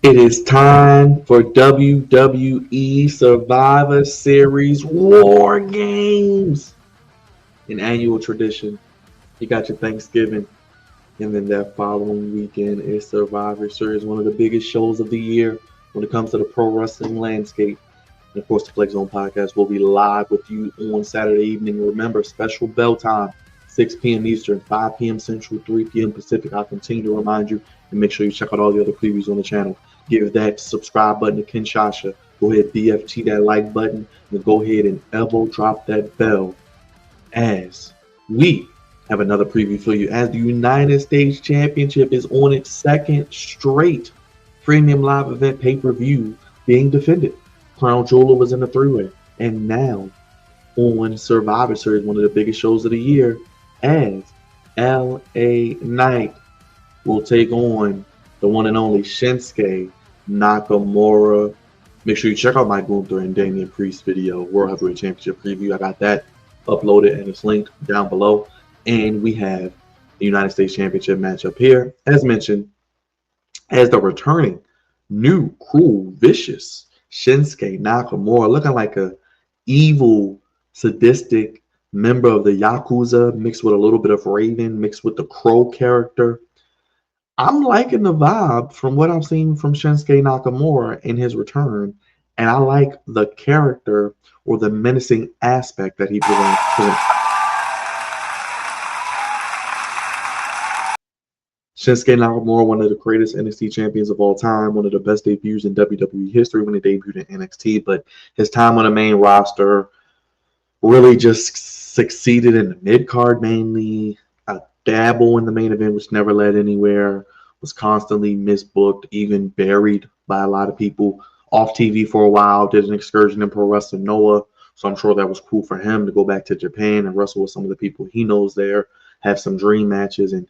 It is time for WWE Survivor Series War Games, an annual tradition. You got your Thanksgiving, and then that following weekend is Survivor Series, one of the biggest shows of the year when it comes to the pro wrestling landscape. And of course, the Flex Zone podcast will be live with you on Saturday evening. Remember, special bell time, 6 p.m. Eastern, 5 p.m. Central, 3 p.m. Pacific. I'll continue to remind you, and make sure you check out all the other previews on the channel. Give that subscribe button to Kinshasa. Go ahead, BFT that like button, and go ahead and elbow drop that bell as we have another preview for you. As the United States Championship is on its second straight premium live event pay-per-view being defended. Crown Jewel was in the three-way, and now on Survivor Series, one of the biggest shows of the year, as LA Knight will take on the one and only Shinsuke Nakamura. Make sure you check out my Gunther and Damian Priest video, World Heavyweight Championship preview. I got that uploaded and it's linked down below. And we have the United States Championship matchup here, as mentioned, as the returning new, cruel, vicious Shinsuke Nakamura, looking like a evil, sadistic member of the Yakuza, mixed with a little bit of Raven, mixed with the Crow character. I'm liking the vibe from what I've seen from Shinsuke Nakamura in his return, and I like the character or the menacing aspect that he presents. Shinsuke Nakamura, one of the greatest NXT champions of all time, one of the best debuts in WWE history when he debuted in NXT, but his time on the main roster really just succeeded in the mid-card mainly, a dabble in the main event, which never led anywhere, was constantly misbooked, even buried by a lot of people, off TV for a while, did an excursion in Pro Wrestling Noah, so I'm sure that was cool for him to go back to Japan and wrestle with some of the people he knows there, have some dream matches, and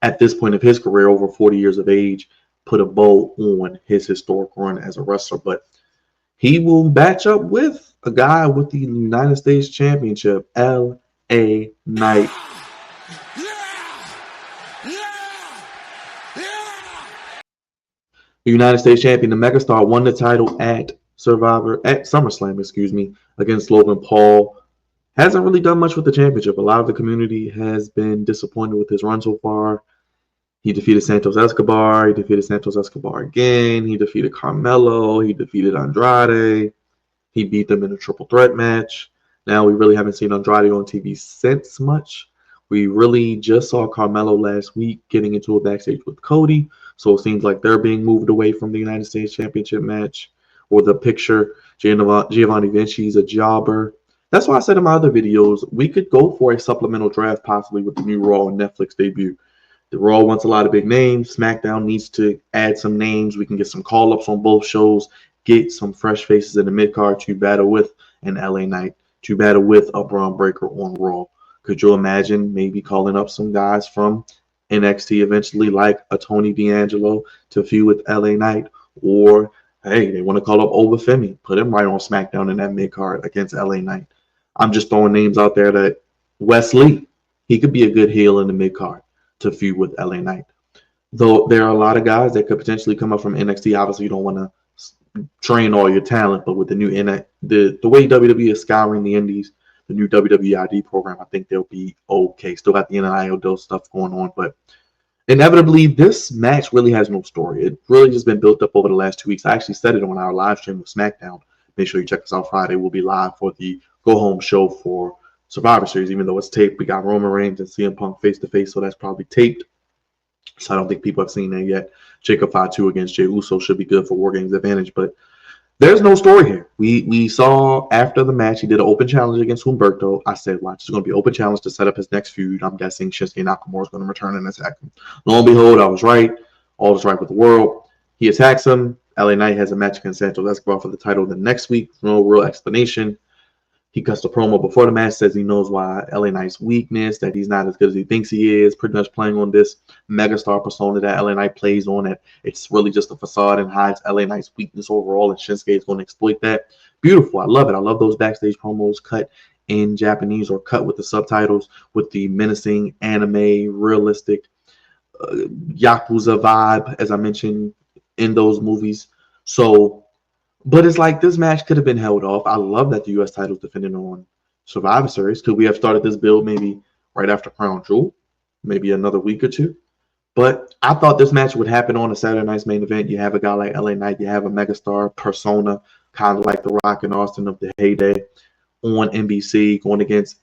at this point of his career, over 40 years of age, put a bow on his historic run as a wrestler. But he will match up with a guy with the United States Championship, LA Knight. The United States Champion, the Megastar, won the title at SummerSlam, against Logan Paul. Hasn't really done much with the championship. A lot of the community has been disappointed with his run so far. He defeated Santos Escobar. He defeated Santos Escobar again. He defeated Carmelo. He defeated Andrade. He beat them in a triple threat match. Now, we really haven't seen Andrade on TV since much. We really just saw Carmelo last week getting into a backstage with Cody. So it seems like they're being moved away from the United States Championship match or the picture. Giovanni Vinci's a jobber. That's why I said in my other videos, we could go for a supplemental draft possibly with the new Raw and Netflix debut. The Raw wants a lot of big names. SmackDown needs to add some names. We can get some call-ups on both shows, get some fresh faces in the mid-card to battle with an LA Knight, to battle with a Braun Breaker on Raw. Could you imagine maybe calling up some guys from NXT eventually, like a Tony D'Angelo, to feud with LA Knight? Or, hey, they want to call up Obafemi, put him right on SmackDown in that mid-card against LA Knight. I'm just throwing names out there that Wesley, he could be a good heel in the mid-card to feud with LA Knight. Though there are a lot of guys that could potentially come up from NXT. Obviously, you don't want to train all your talent, but with the new the way WWE is scouring the indies, the new WWE ID program, I think they'll be okay. Still got the NIL stuff going on, but inevitably, this match really has no story. It really just been built up over the last 2 weeks. I actually said it on our live stream with SmackDown. Make sure you check us out Friday. We'll be live for the go-home show for Survivor Series, even though it's taped. We got Roman Reigns and CM Punk face-to-face, so that's probably taped. So I don't think people have seen that yet. Jacob Fatu against Jey Uso should be good for War Games advantage, but there's no story here. We saw after the match, he did an open challenge against Humberto. I said, watch, it's going to be an open challenge to set up his next feud. I'm guessing Shinsuke Nakamura is going to return and attack him. Lo and behold, I was right. All is right with the world. He attacks him. LA Knight has a match against Santos Escobar for the title the next week. No real explanation. He cuts the promo before the match, says he knows why LA Knight's weakness, that he's not as good as he thinks he is, pretty much playing on this megastar persona that LA Knight plays on, that it's really just a facade and hides LA Knight's weakness overall, and Shinsuke is going to exploit that. Beautiful. I love it. I love those backstage promos cut in Japanese or cut with the subtitles with the menacing anime, realistic Yakuza vibe, as I mentioned in those movies. So, but it's like this match could have been held off. I love that the U.S. title is defending on Survivor Series. Could we have started this build maybe right after Crown Jewel, maybe another week or two? But I thought this match would happen on a Saturday night's main event. You have a guy like LA Knight, you have a megastar persona, kind of like The Rock and Austin of the heyday on NBC, going against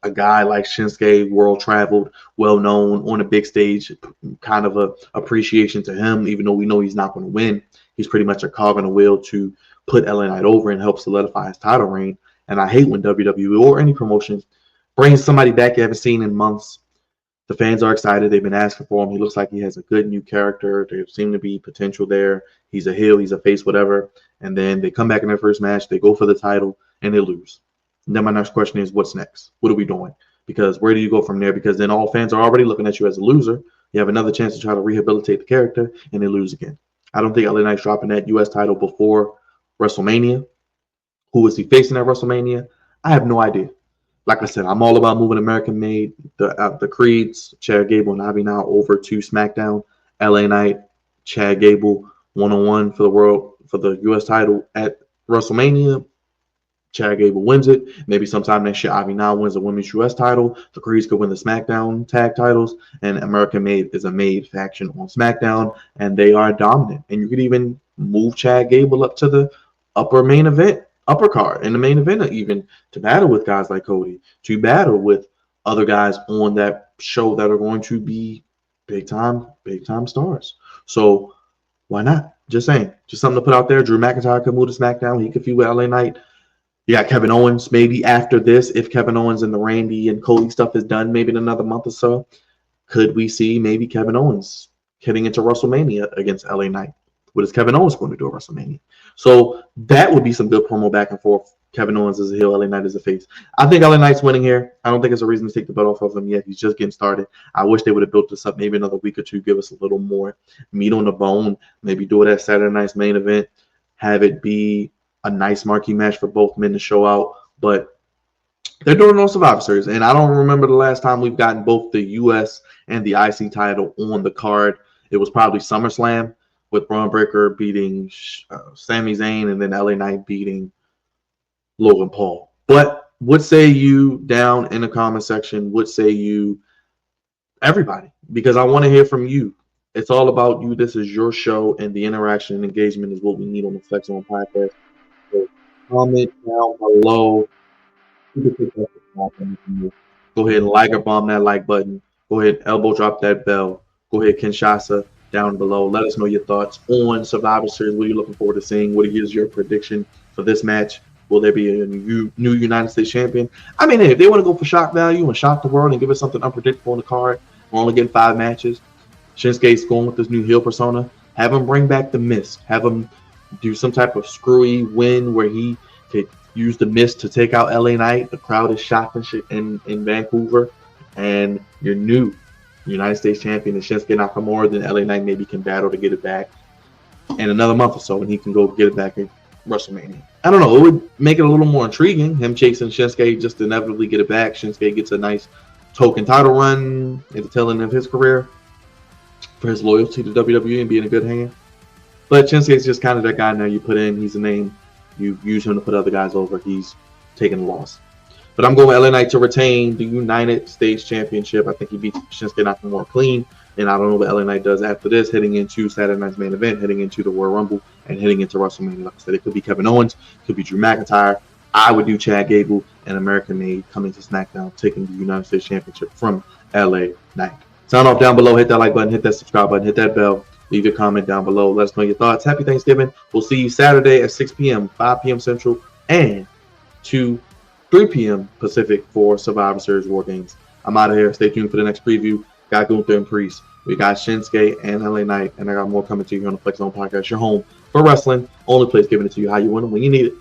a guy like Shinsuke, world traveled, well known on a big stage, kind of a appreciation to him, even though we know he's not going to win. He's pretty much a cog in the wheel to put LA Knight over and help solidify his title reign. And I hate when WWE or any promotion brings somebody back you haven't seen in months. The fans are excited. They've been asking for him. He looks like he has a good new character. There seems to be potential there. He's a heel, he's a face, whatever. And then they come back in their first match. They go for the title and they lose. And then my next question is, what's next? What are we doing? Because where do you go from there? Because then all fans are already looking at you as a loser. You have another chance to try to rehabilitate the character, and they lose again. I don't think LA Knight's dropping that U.S. title before WrestleMania. Who is he facing at WrestleMania? I have no idea. Like I said, I'm all about moving American-made, the Creeds, Chad Gable and Ivy now over to SmackDown. LA Knight, Chad Gable, one-on-one for the U.S. title at WrestleMania. Chad Gable wins it. Maybe sometime next year, Ivy now wins the women's U.S. title. The Creeds could win the SmackDown tag titles, and American Made is a made faction on SmackDown, and they are dominant. And you could even move Chad Gable up to the upper card in the main event, even to battle with guys like Cody, to battle with other guys on that show that are going to be big time stars. So why not? Just saying, just something to put out there. Drew McIntyre could move to SmackDown. He could feud with LA Knight. You got Kevin Owens maybe after this, if Kevin Owens and the Randy and Cody stuff is done, maybe in another month or so. Could we see maybe Kevin Owens heading into WrestleMania against LA Knight? What is Kevin Owens going to do at WrestleMania? So that would be some good promo back and forth. Kevin Owens as a heel, LA Knight as a face. I think LA Knight's winning here. I don't think it's a reason to take the belt off of him yet. He's just getting started. I wish they would have built this up maybe another week or two, give us a little more meat on the bone, maybe do it at Saturday night's main event, have it be a nice marquee match for both men to show out. But they're doing it on Survivor Series, and I don't remember the last time we've gotten both the U.S. and the IC title on the card. It was probably SummerSlam with Braun Breaker beating Sami Zayn and then LA Knight beating Logan Paul. But what say you down in the comment section? What say you, everybody? Because I want to hear from you. It's all about you. This is your show, and the interaction and engagement is what we need on the Flex On podcast. So comment down below. Go ahead and like or bomb that like button. Go ahead and elbow drop that bell. Go ahead, Kinshasa, down below. Let us know your thoughts on Survivor Series. What are you looking forward to seeing? What is your prediction for this match? Will there be a new United States champion? I mean, hey, if they want to go for shock value and shock the world and give us something unpredictable on the card, we're only getting 5 matches. Shinsuke's going with this new heel persona. Have him bring back the Mist. Have him do some type of screwy win where he could use the Mist to take out LA Knight. The crowd is shocked in Vancouver. And your new United States champion is Shinsuke Nakamura. Then LA Knight maybe can battle to get it back in another month or so, and he can go get it back in WrestleMania. I don't know. It would make it a little more intriguing. Him chasing Shinsuke just to inevitably get it back. Shinsuke gets a nice token title run at the tail end of his career for his loyalty to WWE and being a good hand. But Shinsuke's just kind of that guy now you put in. He's a name. You use him to put other guys over. He's taking a loss. But I'm going with LA Knight to retain the United States Championship. I think he beats Shinsuke Nakamura clean. And I don't know what LA Knight does after this, heading into Saturday night's main event, heading into the Royal Rumble, and heading into WrestleMania. Like I said, it could be Kevin Owens, it could be Drew McIntyre. I would do Chad Gable and American Made coming to SmackDown, taking the United States Championship from LA Knight. Sound off down below. Hit that like button, hit that subscribe button, hit that bell. Leave your comment down below. Let us know your thoughts. Happy Thanksgiving. We'll see you Saturday at 6 p.m., 5 p.m. Central, and 3 p.m. Pacific for Survivor Series War Games. I'm out of here. Stay tuned for the next preview. Got Gunther and Priest. We got Shinsuke and LA Knight, and I got more coming to you here on the Flex On Podcast. Your home for wrestling. Only place giving it to you how you want it when you need it.